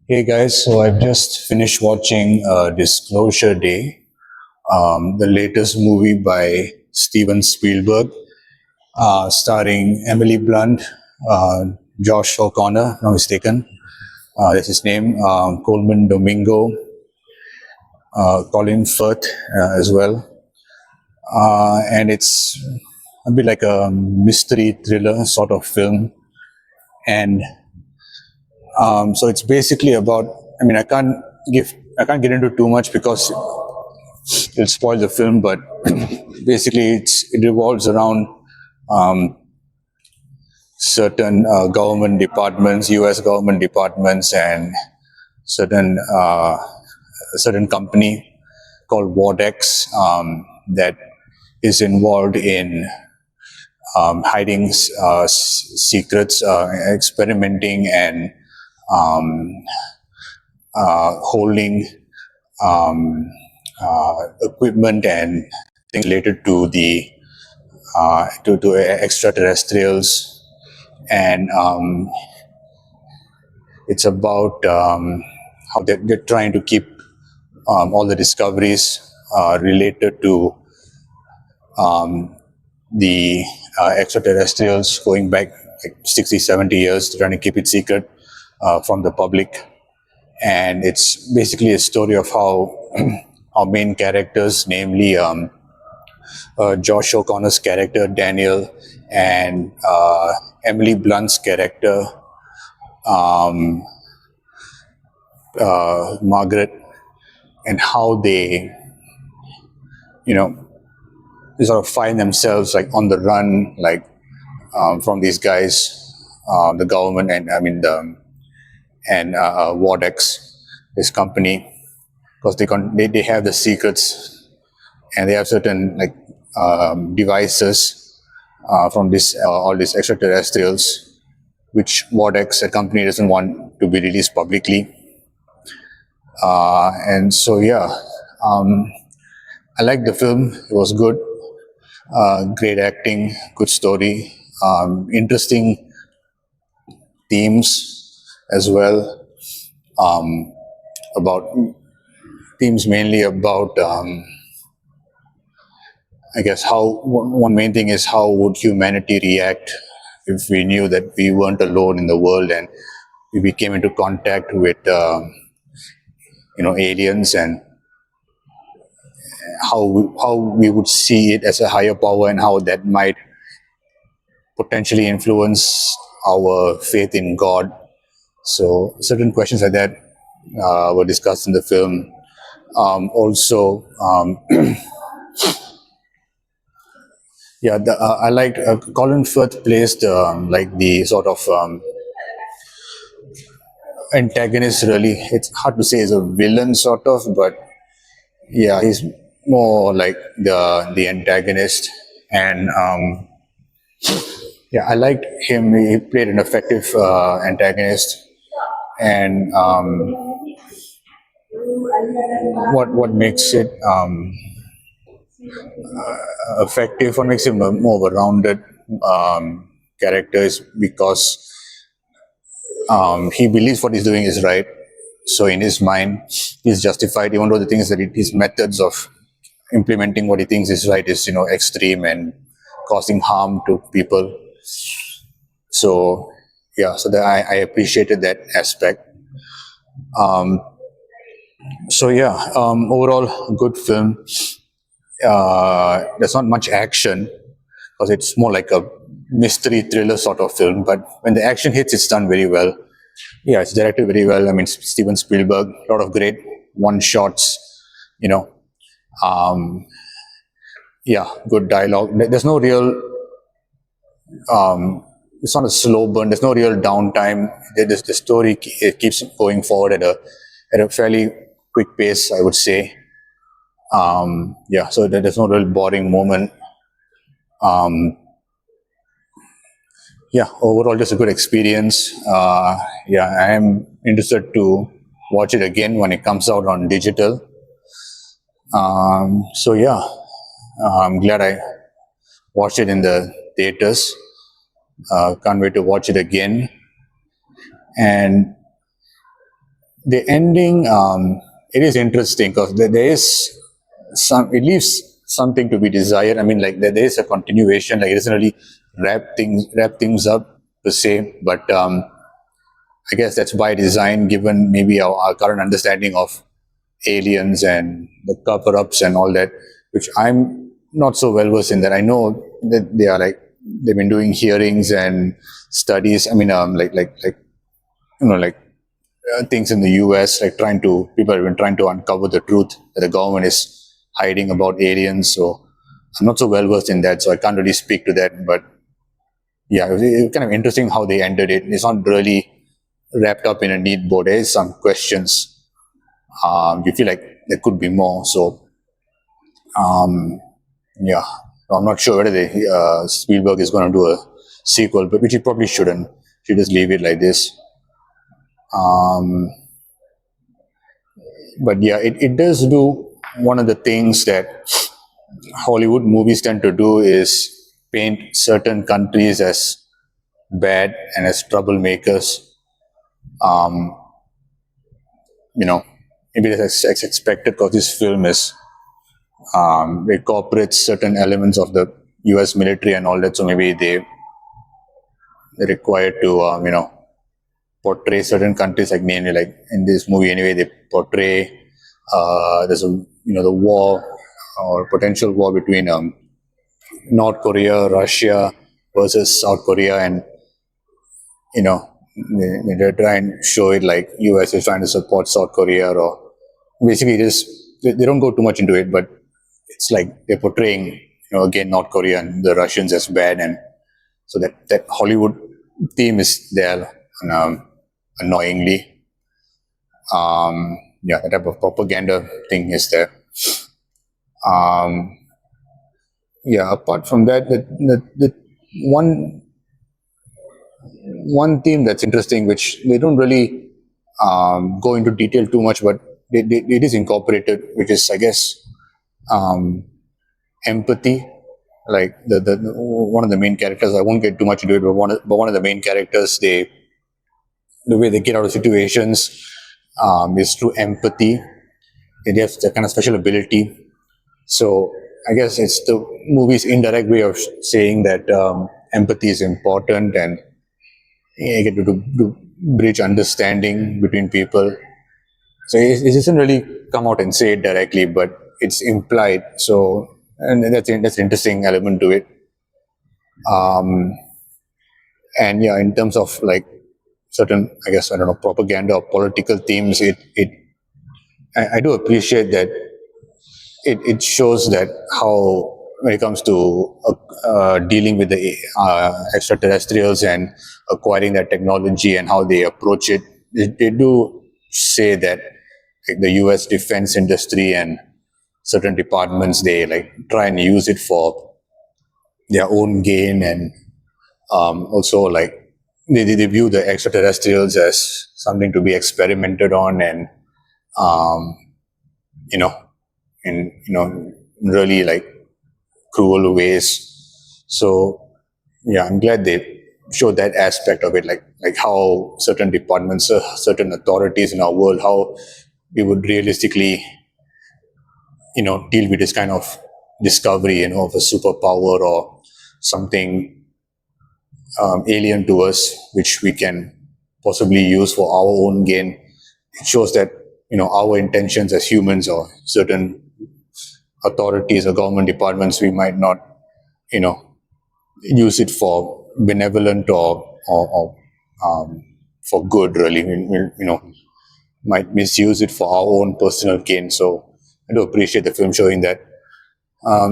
Hey guys, so I've just finished watching Disclosure Day, the latest movie by Steven Spielberg, starring Emily Blunt, uh, Josh O'Connor, no mistaken, that's his name, Colman Domingo, Colin Firth as well. And it's a bit like a mystery thriller sort of film. And so it's basically about, I mean, I can't get into too much because it'll spoil the film, but basically it revolves around certain government departments, U.S. government departments, and certain certain company called Wardex that is involved in hiding secrets, experimenting, and holding equipment and things related to the to extraterrestrials, and it's about how they're trying to keep all the discoveries related to the extraterrestrials going back like 60, 70 years, trying to keep it secret from the public. And it's basically a story of how our main characters, namely Josh O'Connor's character, Daniel, and Emily Blunt's character, Margaret, and how you know, they sort of find themselves like on the run, like from these guys, the government, and I mean Wardex, this company, because they have the secrets, and they have certain like devices from this all these extraterrestrials, which Wardex, a company, doesn't want to be released publicly. And so yeah, I liked the film. It was good. Great acting, good story, interesting themes as well. About themes mainly about, I guess, how one main thing is how would humanity react if we knew that we weren't alone in the world and we came into contact with aliens, and how we would see it as a higher power, and how that might potentially influence our faith in God. So certain questions like that were discussed in the film. Also, yeah, I liked Colin Firth plays like the sort of antagonist. Really, it's hard to say he's a villain sort of, but yeah, he's more like the antagonist. And yeah, I liked him. He played an effective antagonist. And what makes it effective, what makes him more of a rounded character, is because he believes what he's doing is right. So in his mind, he's justified, even though the things that his methods of implementing what he thinks is right is extreme and causing harm to people. So yeah, so that I appreciated that aspect. So yeah, overall good film. There's not much action because it's more like a mystery thriller sort of film. But when the action hits, it's done very well. Yeah, it's directed very well. I mean, Steven Spielberg, a lot of great one shots. You know, yeah, good dialogue. There's no real. It's not a slow burn. There's no real downtime. The story it keeps going forward at a fairly quick pace, I would say. Yeah, so there's no real boring moment. Yeah, overall, just a good experience. Yeah, I am interested to watch it again when it comes out on digital. So yeah, I'm glad I watched it in the theaters. Can't wait to watch it again. And the ending, it is interesting because there is it leaves something to be desired. I mean, like there is a continuation. Like it doesn't really wrap things up per se, but I guess that's by design, given maybe our current understanding of aliens and the cover-ups and all that, which I'm not so well versed in. That I know that they've been doing hearings and studies. I mean, like like things in the U.S. like people have been trying to uncover the truth that the government is hiding about aliens. So I'm not so well versed in that, so I can't really speak to that. But yeah, it was kind of interesting how they ended it. It's not really wrapped up in a neat bow. There is some questions. You feel like there could be more. So yeah, I'm not sure whether Spielberg is going to do a sequel, but which he probably shouldn't. Should just leave it like this. But yeah, it does do one of the things that Hollywood movies tend to do is paint certain countries as bad and as troublemakers. Um, you know, maybe that's expected because this film is incorporates certain elements of the U.S. military and all that. So maybe they're required to portray certain countries, like mainly like in this movie anyway they portray there's a the war or potential war between North Korea, Russia versus South Korea, and they try and show it like US is trying to support South Korea, or basically just they don't go too much into it, but it's like they're portraying again North Korea and the Russians as bad, and so that Hollywood theme is there, and, annoyingly. Yeah, that type of propaganda thing is there. Um, yeah, apart from that, the one one theme that's interesting, which they don't really go into detail too much, but it is incorporated, which is, I guess, empathy. Like the one of the main characters, I won't get too much into it, but one of the main characters, the way they get out of situations is through empathy. They have that kind of special ability. So I guess it's the movie's indirect way of saying that empathy is important, and you get to bridge understanding between people. So it doesn't really come out and say it directly, but it's implied. So, and that's an interesting element to it. And yeah, in terms of like certain, I guess, I don't know, propaganda or political themes, I do appreciate that it shows that how, when it comes to dealing with the extraterrestrials and acquiring that technology and how they approach it, they do say that like the U.S. defense industry and certain departments, they like try and use it for their own gain, and also like they view the extraterrestrials as something to be experimented on, and um, you know in really like cruel ways. So yeah, I'm glad they showed that aspect of it, like how certain departments, certain authorities in our world, how we would realistically deal with this kind of discovery, of a superpower or something alien to us, which we can possibly use for our own gain. It shows that our intentions as humans, or certain authorities or government departments, we might not use it for benevolent or for good. Really, might misuse it for our own personal gain. So I do appreciate the film showing that.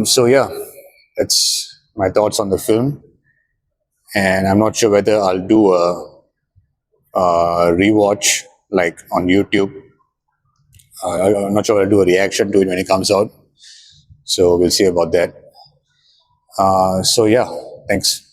So yeah, that's my thoughts on the film, and I'm not sure whether I'll do a rewatch like on YouTube. I'm not sure I'll do a reaction to it when it comes out. So we'll see about that. So yeah, thanks.